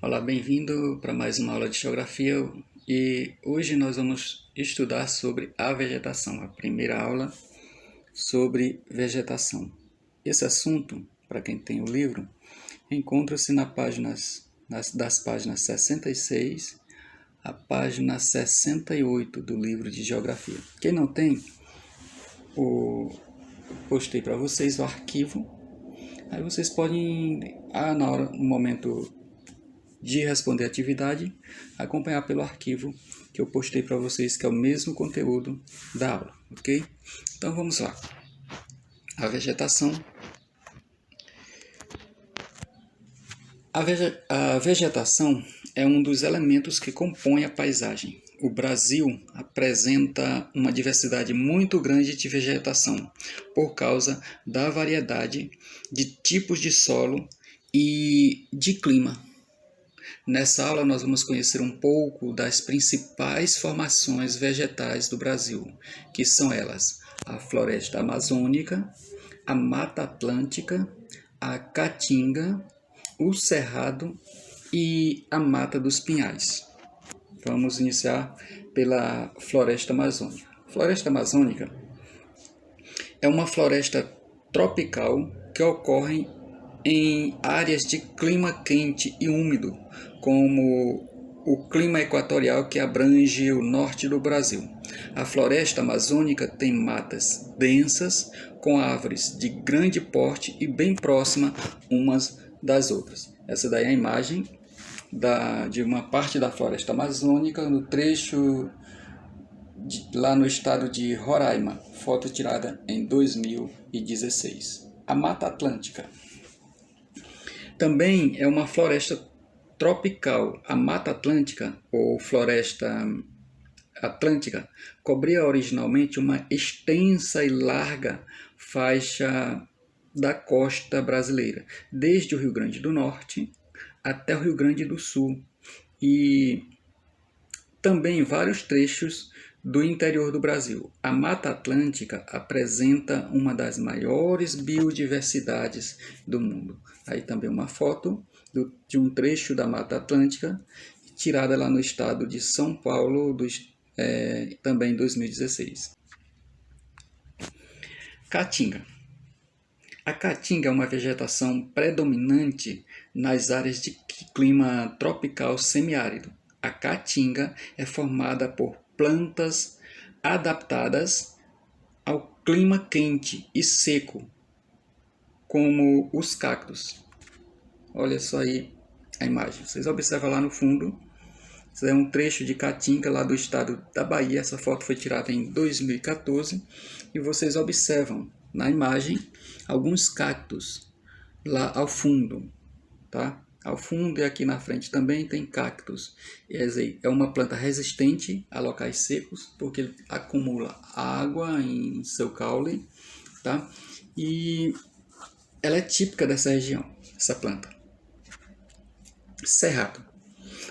Olá, bem-vindo para mais uma aula de geografia e hoje nós vamos estudar sobre a vegetação, a primeira aula sobre vegetação. Esse assunto, para quem tem o livro, encontra-se das páginas 66 à página 68 do livro de geografia. Quem não tem, postei para vocês o arquivo, aí vocês podem, no momento de responder a atividade, acompanhar pelo arquivo que eu postei para vocês, que é o mesmo conteúdo da aula, ok? Então vamos lá. A vegetação. A vegetação é um dos elementos que compõem a paisagem. O Brasil apresenta uma diversidade muito grande de vegetação, por causa da variedade de tipos de solo e de clima. Nessa aula nós vamos conhecer um pouco das principais formações vegetais do Brasil, que são elas: a floresta amazônica, a mata atlântica, a caatinga, o cerrado e a mata dos pinhais. Vamos iniciar pela floresta amazônica. A floresta amazônica é uma floresta tropical que ocorre em áreas de clima quente e úmido, como o clima equatorial que abrange o norte do Brasil. A floresta amazônica tem matas densas, com árvores de grande porte e bem próximas umas das outras. Essa daí é a imagem de uma parte da floresta amazônica no trecho lá no estado de Roraima, foto tirada em 2016. A Mata Atlântica também é uma floresta tropical. A Mata Atlântica, ou Floresta Atlântica, cobria originalmente uma extensa e larga faixa da costa brasileira, desde o Rio Grande do Norte até o Rio Grande do Sul, e também vários trechos do interior do Brasil. A Mata Atlântica apresenta uma das maiores biodiversidades do mundo. Aí também uma foto de um trecho da Mata Atlântica, tirada lá no estado de São Paulo, também em 2016. Caatinga. A caatinga é uma vegetação predominante nas áreas de clima tropical semiárido. A caatinga é formada por plantas adaptadas ao clima quente e seco, como os cactos. Olha só aí a imagem. Vocês observam lá no fundo. Isso é um trecho de caatinga lá do estado da Bahia. Essa foto foi tirada em 2014. E vocês observam na imagem alguns cactos lá ao fundo, tá? Ao fundo e aqui na frente também tem cactos. É uma planta resistente a locais secos, porque ele acumula água em seu caule, tá? E ela é típica dessa região, essa planta. Cerrado.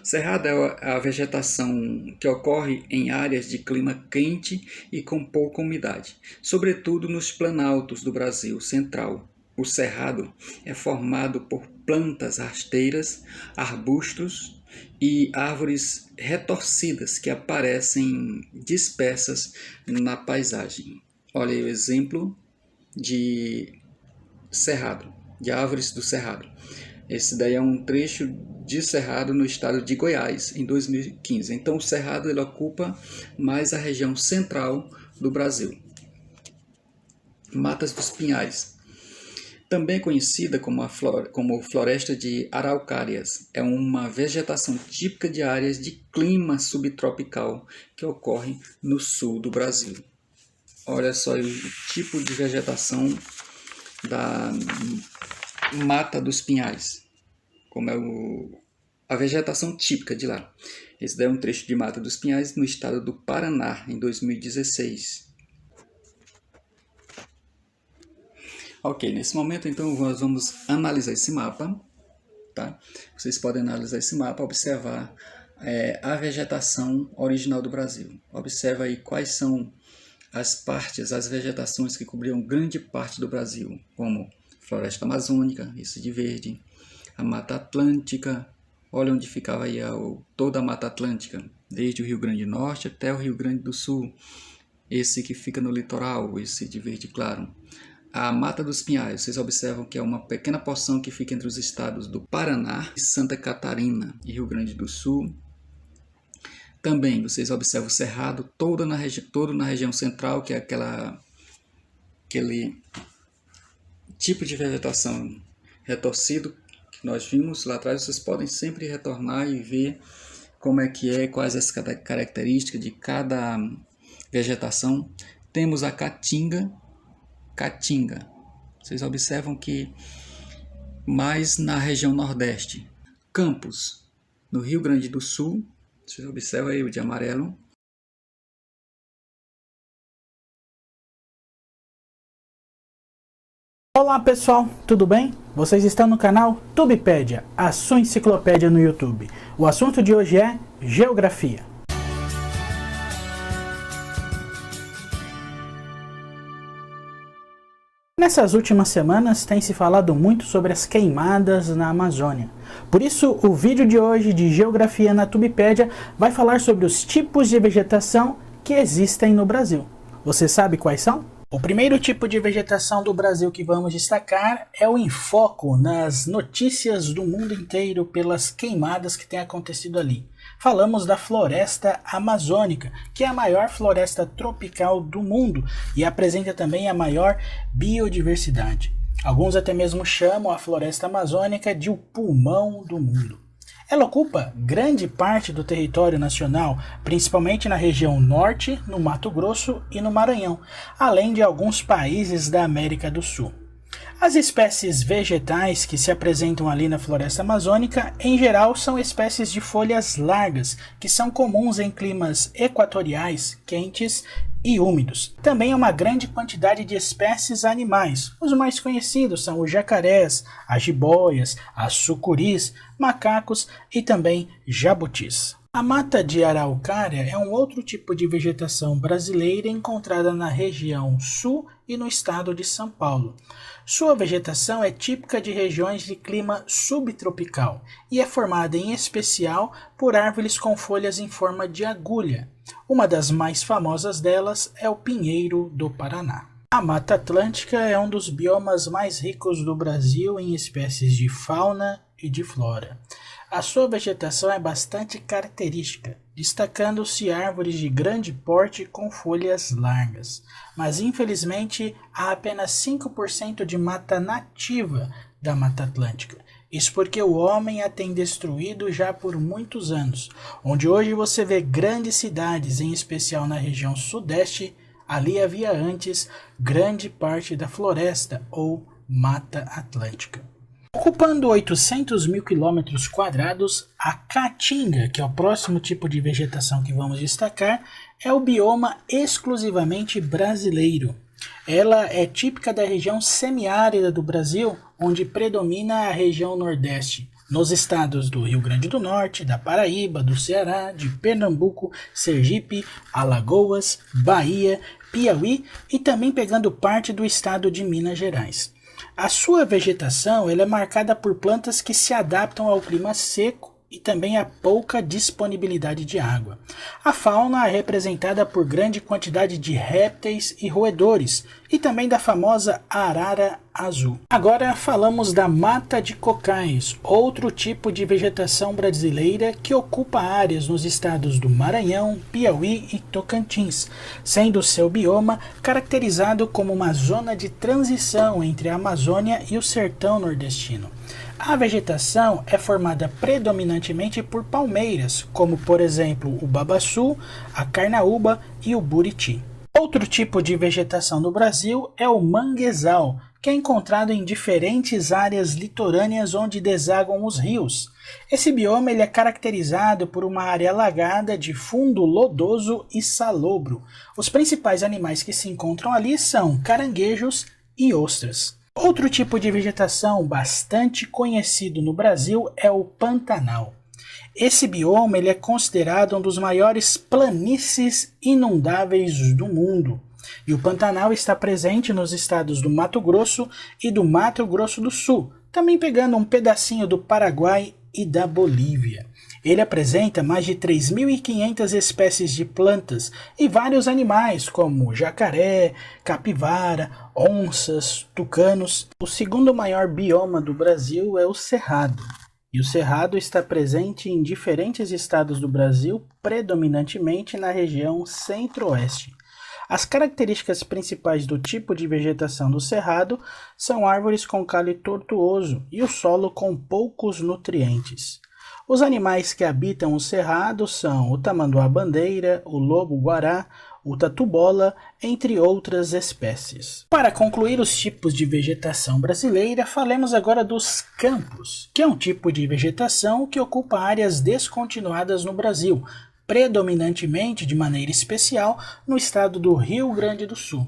Cerrado é a vegetação que ocorre em áreas de clima quente e com pouca umidade, sobretudo nos planaltos do Brasil central. O cerrado é formado por plantas rasteiras, arbustos e árvores retorcidas que aparecem dispersas na paisagem. Olha aí o exemplo de cerrado, de árvores do cerrado. Esse daí é um trecho de cerrado no estado de Goiás, em 2015. Então, o cerrado ele ocupa mais a região central do Brasil. Matas dos Pinhais, também conhecida como floresta de araucárias, é uma vegetação típica de áreas de clima subtropical que ocorre no sul do Brasil. Olha só o tipo de vegetação da Mata dos Pinhais, como é a vegetação típica de lá. Esse daí é um trecho de Mata dos Pinhais no estado do Paraná, em 2016. Ok, nesse momento então nós vamos analisar esse mapa, tá? Vocês podem analisar esse mapa, observar a vegetação original do Brasil. Observa aí quais são as vegetações que cobriam grande parte do Brasil, como floresta amazônica, isso de verde, a Mata Atlântica, Olha onde ficava aí toda a Mata Atlântica, desde o Rio Grande do Norte até o Rio Grande do Sul. Esse que fica no litoral, esse de verde claro. A Mata dos Pinhais, vocês observam que é uma pequena porção que fica entre os estados do Paraná, Santa Catarina e Rio Grande do Sul. Também vocês observam o Cerrado, todo na região central, que é aquele tipo de vegetação retorcido que nós vimos lá atrás. Vocês podem sempre retornar e ver como é que é, quais as características de cada vegetação. Temos a Caatinga. Vocês observam que mais na região nordeste. Campos, no Rio Grande do Sul. Vocês observam aí o de amarelo. Olá pessoal, tudo bem? Vocês estão no canal Tubepédia, a sua enciclopédia no YouTube. O assunto de hoje é Geografia. Nessas últimas semanas tem se falado muito sobre as queimadas na Amazônia. Por isso, o vídeo de hoje de Geografia na Tubepédia vai falar sobre os tipos de vegetação que existem no Brasil. Você sabe quais são? O primeiro tipo de vegetação do Brasil que vamos destacar é o enfoque nas notícias do mundo inteiro pelas queimadas que têm acontecido ali. Falamos da floresta amazônica, que é a maior floresta tropical do mundo e apresenta também a maior biodiversidade. Alguns até mesmo chamam a floresta amazônica de o pulmão do mundo. Ela ocupa grande parte do território nacional, principalmente na região norte, no Mato Grosso e no Maranhão, além de alguns países da América do Sul. As espécies vegetais que se apresentam ali na floresta amazônica, em geral, são espécies de folhas largas, que são comuns em climas equatoriais, quentes e úmidos. Também há uma grande quantidade de espécies animais. Os mais conhecidos são os jacarés, as jiboias, as sucuris, macacos e também jabutis. A mata de araucária é um outro tipo de vegetação brasileira encontrada na região sul e no estado de São Paulo. Sua vegetação é típica de regiões de clima subtropical e é formada em especial por árvores com folhas em forma de agulha. Uma das mais famosas delas é o pinheiro do Paraná. A Mata Atlântica é um dos biomas mais ricos do Brasil em espécies de fauna e de flora. A sua vegetação é bastante característica, destacando-se árvores de grande porte com folhas largas. Mas infelizmente há apenas 5% de mata nativa da Mata Atlântica. Isso porque o homem a tem destruído já por muitos anos, onde hoje você vê grandes cidades, em especial na região sudeste. Ali havia antes grande parte da floresta ou Mata Atlântica. Ocupando 800 mil quilômetros quadrados, a Caatinga, que é o próximo tipo de vegetação que vamos destacar, é o bioma exclusivamente brasileiro. Ela é típica da região semiárida do Brasil, onde predomina a região nordeste, nos estados do Rio Grande do Norte, da Paraíba, do Ceará, de Pernambuco, Sergipe, Alagoas, Bahia, Piauí e também pegando parte do estado de Minas Gerais. A sua vegetação ela é marcada por plantas que se adaptam ao clima seco e também a pouca disponibilidade de água. A fauna é representada por grande quantidade de répteis e roedores, e também da famosa arara azul. Agora falamos da mata de cocais, outro tipo de vegetação brasileira que ocupa áreas nos estados do Maranhão, Piauí e Tocantins, sendo seu bioma caracterizado como uma zona de transição entre a Amazônia e o sertão nordestino. A vegetação é formada predominantemente por palmeiras, como por exemplo o babaçu, a carnaúba e o buriti. Outro tipo de vegetação no Brasil é o manguezal, que é encontrado em diferentes áreas litorâneas onde desaguam os rios. Esse bioma ele é caracterizado por uma área alagada de fundo lodoso e salobro. Os principais animais que se encontram ali são caranguejos e ostras. Outro tipo de vegetação bastante conhecido no Brasil é o Pantanal. Esse bioma ele é considerado um dos maiores planícies inundáveis do mundo. E o Pantanal está presente nos estados do Mato Grosso e do Mato Grosso do Sul, também pegando um pedacinho do Paraguai e da Bolívia. Ele apresenta mais de 3.500 espécies de plantas e vários animais como jacaré, capivara, onças, tucanos. O segundo maior bioma do Brasil é o Cerrado. E o Cerrado está presente em diferentes estados do Brasil, predominantemente na região centro-oeste. As características principais do tipo de vegetação do Cerrado são árvores com caule tortuoso e o solo com poucos nutrientes. Os animais que habitam o Cerrado são o tamanduá-bandeira, o lobo-guará, o tatu-bola, entre outras espécies. Para concluir os tipos de vegetação brasileira, falemos agora dos campos, que é um tipo de vegetação que ocupa áreas descontinuadas no Brasil, predominantemente de maneira especial no estado do Rio Grande do Sul.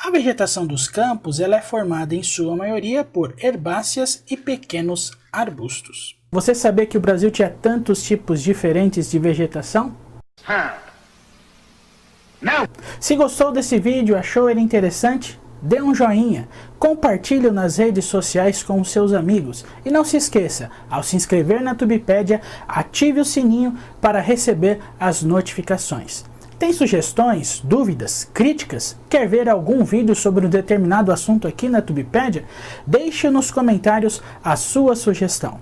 A vegetação dos campos ela é formada em sua maioria por herbáceas e pequenos arbustos. Você sabia que o Brasil tinha tantos tipos diferentes de vegetação? Não! Se gostou desse vídeo, achou ele interessante? Dê um joinha, compartilhe nas redes sociais com os seus amigos e não se esqueça, ao se inscrever na Tubepédia, ative o sininho para receber as notificações. Tem sugestões, dúvidas, críticas? Quer ver algum vídeo sobre um determinado assunto aqui na Tubepédia? Deixe nos comentários a sua sugestão.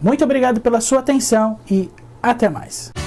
Muito obrigado pela sua atenção e até mais!